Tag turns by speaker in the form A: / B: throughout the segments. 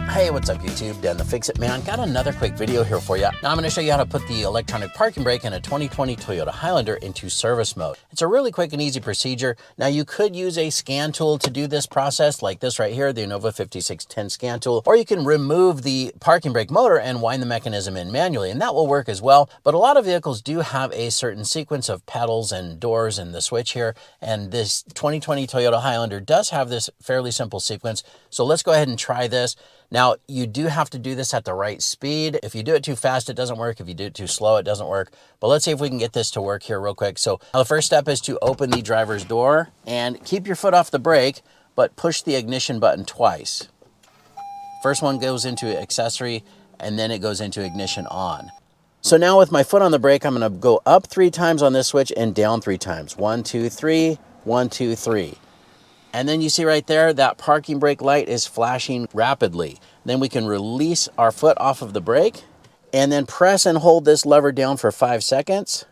A: Hey, what's up YouTube? Dan the Fix-It Man. Got another quick video here for you. Now I'm going to show you how to put the electronic parking brake in a 2020 Toyota Highlander into service mode. It's a really quick and easy procedure. Now you could use a scan tool to do this process like this right here, the Innova 5610 scan tool, or you can remove the parking brake motor and wind the mechanism in manually, and that will work as well. But a lot of vehicles do have a certain sequence of pedals and doors and the switch here, and this 2020 Toyota Highlander does have this fairly simple sequence. So let's go ahead and try this. Now, you do have to do this at the right speed. If you do it too fast, it doesn't work. If you do it too slow, it doesn't work. But let's see if we can get this to work here real quick. So the first step is to open the driver's door and keep your foot off the brake, but push the ignition button twice. First one goes into accessory, and then it goes into ignition on. So now with my foot on the brake, I'm gonna go up 3 times on this switch and down 3 times. 1, 2, 3, 1, 2, 3. And then you see right there, that parking brake light is flashing rapidly. Then we can release our foot off of the brake and then press and hold this lever down for 5 seconds.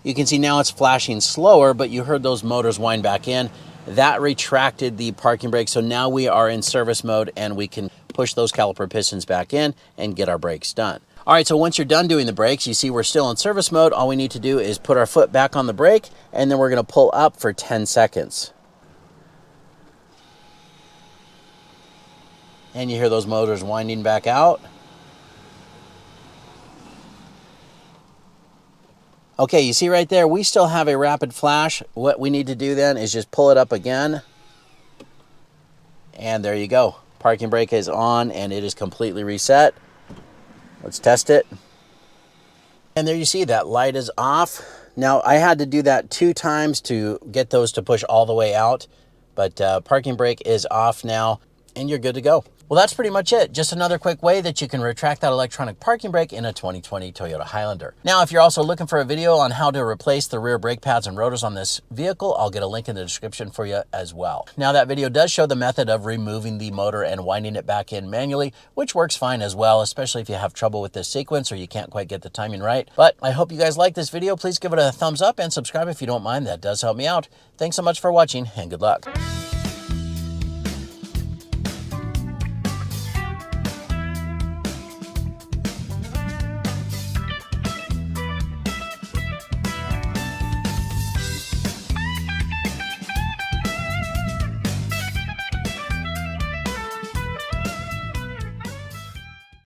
A: You can see now it's flashing slower, but you heard those motors wind back in. That retracted the parking brake, so now we are in service mode and we can push those caliper pistons back in and get our brakes done. All right, so once you're done doing the brakes, you see we're still in service mode. All we need to do is put our foot back on the brake, and then we're gonna pull up for 10 seconds. And you hear those motors winding back out. Okay, you see right there, we still have a rapid flash. What we need to do then is just pull it up again. And there you go. Parking brake is on and it is completely reset. Let's test it. And there you see that light is off. Now I had to do that 2 times to get those to push all the way out, but parking brake is off now and you're good to go. Well, that's pretty much it. Just another quick way that you can retract that electronic parking brake in a 2020 Toyota Highlander. Now, if you're also looking for a video on how to replace the rear brake pads and rotors on this vehicle, I'll get a link in the description for you as well. Now, that video does show the method of removing the motor and winding it back in manually, which works fine as well, especially if you have trouble with this sequence or you can't quite get the timing right. But I hope you guys like this video. Please give it a thumbs up and subscribe if you don't mind. That does help me out. Thanks so much for watching and good luck.